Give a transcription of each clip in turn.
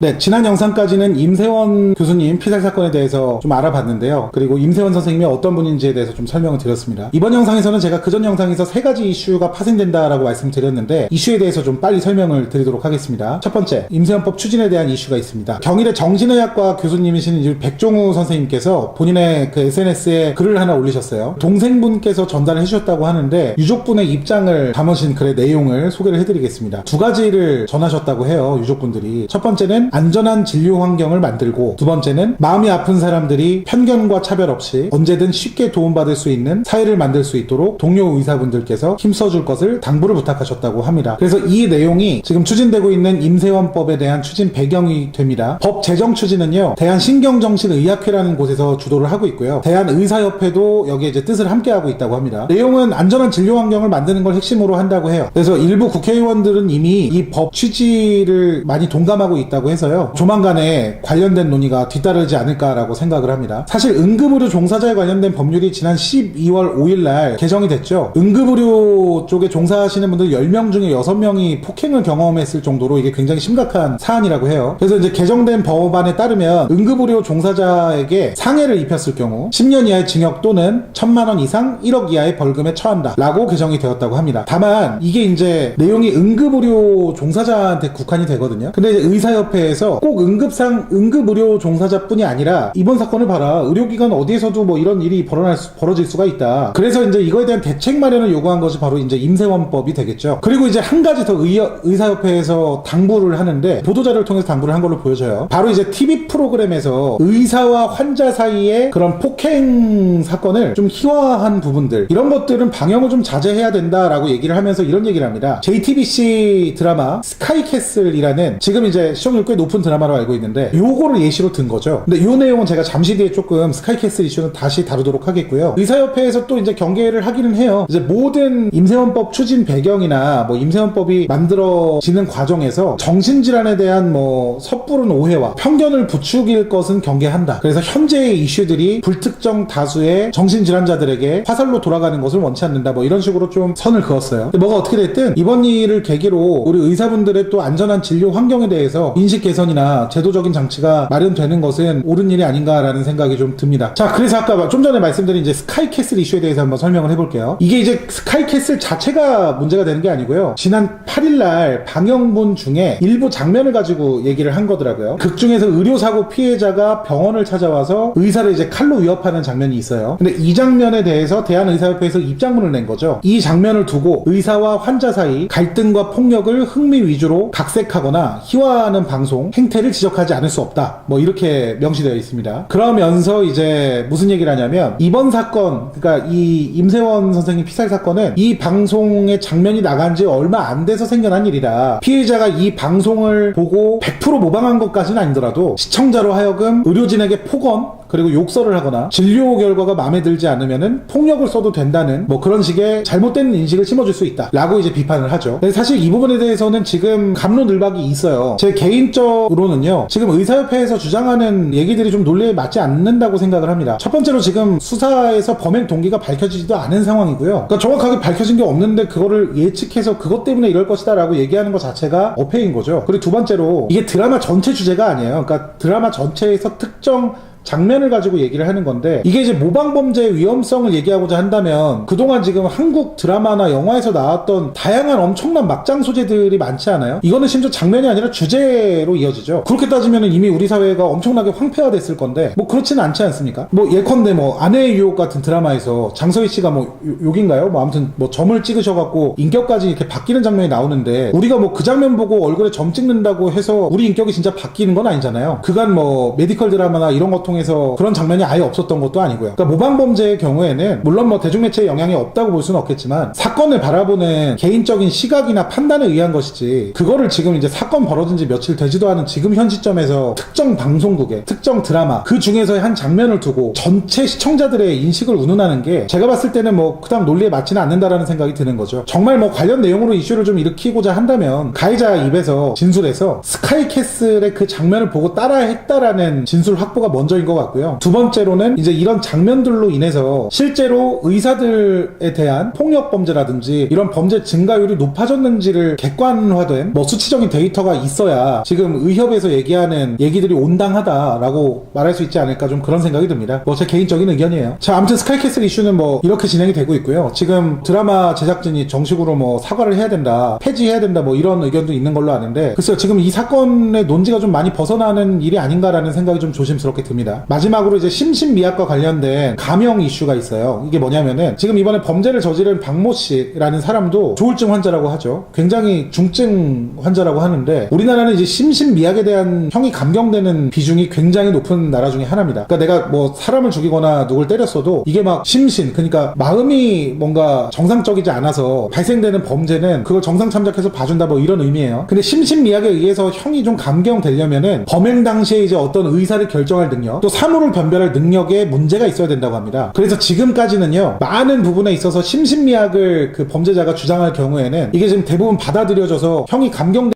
네, 지난 영상까지는 임세원 교수님 피살 사건에 대해서 좀 알아봤는데요. 그리고 임세원 선생님이 어떤 분인지에 대해서 좀 설명을 드렸습니다. 이번 영상에서는 제가 그전 영상에서 3가지 이슈가 파생된다라고 말씀드렸는데 이슈에 대해서 좀 빨리 설명을 드리도록 하겠습니다. 첫 번째, 임세원법 추진에 대한 이슈가 있습니다. 경희대 정신의학과 교수님이신 백종우 선생님께서 본인의 그 SNS에 글을 하나 올리셨어요. 동생분께서 전달을 해주셨다고 하는데 유족분의 입장을 담으신 글의 내용을 소개를 해드리겠습니다. 2가지를 전하셨다고 해요, 유족분들이. 첫 번째는 안전한 진료 환경을 만들고, 두 번째는 마음이 아픈 사람들이 편견과 차별 없이 언제든 쉽게 도움받을 수 있는 사회를 만들 수 있도록 동료 의사분들께서 힘써줄 것을 당부를 부탁하셨다고 합니다. 그래서 이 내용이 지금 추진되고 있는 임세원법에 대한 추진 배경이 됩니다. 법 제정 추진은요, 대한신경정신의학회라는 곳에서 주도를 하고 있고요, 대한의사협회도 여기에 이제 뜻을 함께하고 있다고 합니다. 내용은 안전한 진료 환경을 만드는 걸 핵심으로 한다고 해요. 그래서 일부 국회의원들은 이미 이 법 취지를 많이 동감하고 있다고 해서요, 조만간에 관련된 논의가 뒤따르지 않을까라고 생각을 합니다. 사실 응급의료 종사자에 관련된 법률이 지난 12월 5일날 개정이 됐죠. 응급의료 쪽에 종사하시는 분들 10명 중에 6명이 폭행을 경험했을 정도로 이게 굉장히 심각한 사안이라고 해요. 그래서 이제 개정된 법안에 따르면 응급의료 종사자에게 상해를 입혔을 경우 10년 이하의 징역 또는 1,000만 원 이상 1억 이하의 벌금에 처한다 라고 개정이 되었다고 합니다. 다만 이게 이제 내용이 응급의료 종사자한테 국한이 되거든요. 근데 이제 의사협회에서 꼭 응급의료 종사자뿐이 아니라 이번 사건을 봐라, 의료기관 어디에서도 뭐 이런 일이 벌어질 수가 있다. 그래서 이제 이거에 대한 대책 마련을 요구한 것이 바로 이제 임세원법이 되겠죠. 그리고 이제 한 가지 더 의사협회에서 당부를 하는데, 보도자료를 통해서 당부를 한 걸로 보여져요. 바로 이제 TV 프로그램에서 의사와 환자 사이의 그런 폭행 사건을 좀 희화한 부분들, 이런 것들은 방영을 좀 자제해야 된다라고 얘기를 하면서 이런 얘기를 합니다. JTBC 드라마 스카이캐슬이라는 지금 이제 시청률 꽤 높은 드라마로 알고 있는데, 요거를 예시로 든 거죠. 근데 요 내용은 제가 잠시 뒤에 조금 스카이캐슬 이슈는 다시 다루도록 하겠고요. 의사협회에서 또 이제 경계를 하기는 해요. 이제 모든 임세원법 추진 배경이나 뭐 임세원법이 만들어지는 과정에서 정신질환에 대한 뭐 섣부른 오해와 편견을 부추길 것은 경계한다. 그래서 현재의 이슈들이 불특정 다수의 정신질환자들에게 화살로 돌아가는 것을 원치 않는다, 뭐 이런 식으로 좀 선을 그었어요. 근데 뭐가 어떻게 됐든 이번 일을 계기로 우리 의사분들의 또 안전한 진료 환경에 대해서 인식 개선이나 제도적인 장치가 마련되는 것은 옳은 일이 아닌가라는 생각이 좀 듭니다. 자, 그래서 아까 좀 전에 말씀드린 이제 스카이캐슬 이슈에 대해서 한번 설명을 해볼게요. 이게 이제 스카이캐슬 자체가 문제가 되는 게 아니고요, 지난 8일날 방영분 중에 일부 장면을 가지고 얘기를 한 거더라고요. 극 중에서 의료사고 피해자가 병원을 찾아와서 의사를 이제 칼로 위협하는 장면이 있어요. 근데 이 장면에 대해서 대한의사협회에서 입장문을 낸 거죠. 이 장면을 두고 의사와 환자 사이 갈등과 폭력을 흥미 위주로 각색하거나 희화화하는 방송 행태를 지적하지 않을 수 없다, 뭐 이렇게 명시되어 있습니다. 그러면서 이제 무슨 얘기를 하냐면, 이번 사건, 그러니까 이 임세원 선생님 피살 사건은 이 방송의 장면이 나간 지 얼마 안 돼서 생겨난 일이라, 피해자가 이 방송을 보고 100% 모방한 것까지는 아니더라도 시청자로 하여금 의료진에게 폭언 그리고 욕설을 하거나 진료 결과가 마음에 들지 않으면은 폭력을 써도 된다는 뭐 그런 식의 잘못된 인식을 심어줄 수 있다 라고 이제 비판을 하죠. 근데 사실 이 부분에 대해서는 지금 갑론을박이 있어요. 제 개인적으로는요, 지금 의사협회에서 주장하는 얘기들이 좀 논리에 맞지 않는다고 생각을 합니다. 첫 번째로 지금 수사에서 범행 동기가 밝혀지지도 않은 상황이고요. 그러니까 정확하게 밝혀진 게 없는데 그거를 예측해서 그것 때문에 이럴 것이다 라고 얘기하는 것 자체가 어폐인 거죠. 그리고 두 번째로 이게 드라마 전체 주제가 아니에요. 그러니까 드라마 전체에서 특정 장면을 가지고 얘기를 하는 건데, 이게 이제 모방범죄의 위험성을 얘기하고자 한다면 그동안 지금 한국 드라마나 영화에서 나왔던 다양한 엄청난 막장 소재들이 많지 않아요? 이거는 심지어 장면이 아니라 주제로 이어지죠. 그렇게 따지면 이미 우리 사회가 엄청나게 황폐화됐을 건데 뭐 그렇지는 않지 않습니까? 뭐 예컨대 뭐 아내의 유혹 같은 드라마에서 장서희 씨가 뭐 욕인가요? 뭐 아무튼 뭐 점을 찍으셔갖고 인격까지 이렇게 바뀌는 장면이 나오는데, 우리가 뭐 그 장면 보고 얼굴에 점 찍는다고 해서 우리 인격이 진짜 바뀌는 건 아니잖아요. 그간 뭐 메디컬 드라마나 이런 것 통해서 그런 장면이 아예 없었던 것도 아니고요. 그러니까 모방범죄의 경우에는 물론 뭐 대중매체의 영향이 없다고 볼 수는 없겠지만 사건을 바라보는 개인적인 시각이나 판단에 의한 것이지, 그거를 지금 이제 사건 벌어진 지 며칠 되지도 않은 지금 현 시점에서 특정 방송국의 특정 드라마 그 중에서의 한 장면을 두고 전체 시청자들의 인식을 운운하는 게 제가 봤을 때는 뭐 그다음 논리에 맞지는 않는다라는 생각이 드는 거죠. 정말 뭐 관련 내용으로 이슈를 좀 일으키고자 한다면 가해자 입에서 진술해서 스카이캐슬의 그 장면을 보고 따라했다라는 진술 확보가 먼저 먼저인 것 같고요. 두 번째로는 이제 이런 장면들로 인해서 실제로 의사들에 대한 폭력 범죄라든지 이런 범죄 증가율이 높아졌는지를 객관화된 뭐 수치적인 데이터가 있어야 지금 의협에서 얘기하는 얘기들이 온당하다라고 말할 수 있지 않을까, 좀 그런 생각이 듭니다. 뭐 제 개인적인 의견이에요. 자, 아무튼 스카이캐슬 이슈는 뭐 이렇게 진행이 되고 있고요. 지금 드라마 제작진이 정식으로 뭐 사과를 해야 된다, 폐지해야 된다, 뭐 이런 의견도 있는 걸로 아는데, 글쎄요, 지금 이 사건의 논지가 좀 많이 벗어나는 일이 아닌가라는 생각이 좀 조심스럽게 듭니다. 마지막으로 이제 심신미약과 관련된 감형 이슈가 있어요. 이게 뭐냐면은 지금 이번에 범죄를 저지른 박모 씨라는 사람도 조울증 환자라고 하죠. 굉장히 중증 환자라고 하는데, 우리나라는 이제 심신미약에 대한 형이 감경되는 비중이 굉장히 높은 나라 중에 하나입니다. 그러니까 내가 뭐 사람을 죽이거나 누굴 때렸어도 이게 막 심신, 그러니까 마음이 뭔가 정상적이지 않아서 발생되는 범죄는 그걸 정상 참작해서 봐준다, 뭐 이런 의미예요. 근데 심신미약에 의해서 형이 좀 감경되려면은 범행 당시에 이제 어떤 의사를 결정할 능력, 또 사물을 변별할 능력에 문제가 있어야 된다고 합니다. 그래서 지금까지는요, 많은 부분에 있어서 심신미약을 그 범죄자가 주장할 경우에는 이게 지금 대부분 받아들여져서 형이 감경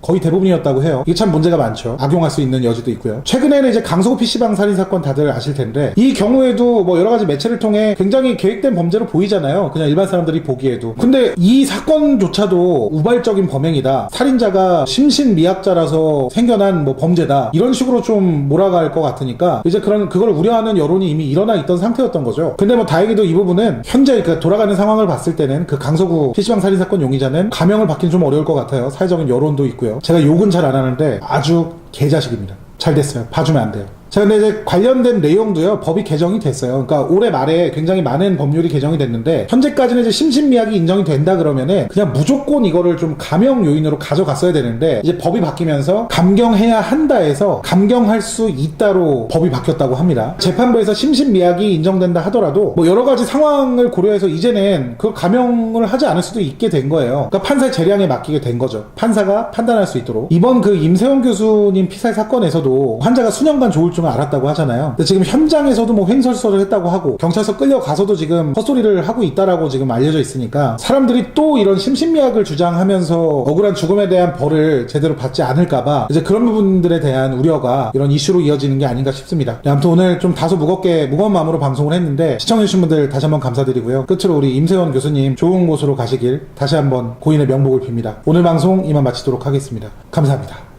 거의 대부분이었다고 해요. 이게 참 문제가 많죠. 악용할 수 있는 여지도 있고요. 최근에는 이제 강서구 PC방 살인사건 다들 아실 텐데, 이 경우에도 뭐 여러 가지 매체를 통해 굉장히 계획된 범죄로 보이잖아요. 그냥 일반 사람들이 보기에도. 근데 이 사건조차도 우발적인 범행이다, 살인자가 심신미약자라서 생겨난 뭐 범죄다, 이런 식으로 좀 몰아갈 것 같으니까 이제 그걸 우려하는 여론이 이미 일어나 있던 상태였던 거죠. 근데 뭐 다행히도 이 부분은 현재 그 돌아가는 상황을 봤을 때는 그 강서구 PC방 살인사건 용의자는 감형을 받기는 좀 어려울 것 같아요. 사회적인 여론도 있고요. 제가 욕은 잘 안 하는데 아주 개자식입니다. 잘 됐어요. 봐주면 안 돼요. 자, 근데 이제 관련된 내용도요, 법이 개정이 됐어요. 그러니까 올해 말에 굉장히 많은 법률이 개정이 됐는데, 현재까지는 이제 심신미약이 인정이 된다 그러면은 그냥 무조건 이거를 좀 감형 요인으로 가져갔어야 되는데, 이제 법이 바뀌면서 감경해야 한다에서 감경할 수 있다로 법이 바뀌었다고 합니다. 재판부에서 심신미약이 인정된다 하더라도 뭐 여러 가지 상황을 고려해서 이제는 그 감형을 하지 않을 수도 있게 된 거예요. 그러니까 판사의 재량에 맡기게 된 거죠. 판사가 판단할 수 있도록. 이번 그 임세원 교수님 피살 사건에서도 환자가 수년간 조울증 알았다고 하잖아요. 근데 지금 현장에서도 뭐 횡설수설을 했다고 하고, 경찰서 끌려가서도 지금 헛소리를 하고 있다라고 지금 알려져 있으니까, 사람들이 또 이런 심신미약을 주장하면서 억울한 죽음에 대한 벌을 제대로 받지 않을까봐 이제 그런 부분들에 대한 우려가 이런 이슈로 이어지는 게 아닌가 싶습니다. 네, 아무튼 오늘 좀 다소 무거운 마음으로 방송을 했는데, 시청해주신 분들 다시 한번 감사드리고요. 끝으로 우리 임세원 교수님 좋은 곳으로 가시길 다시 한번 고인의 명복을 빕니다. 오늘 방송 이만 마치도록 하겠습니다. 감사합니다.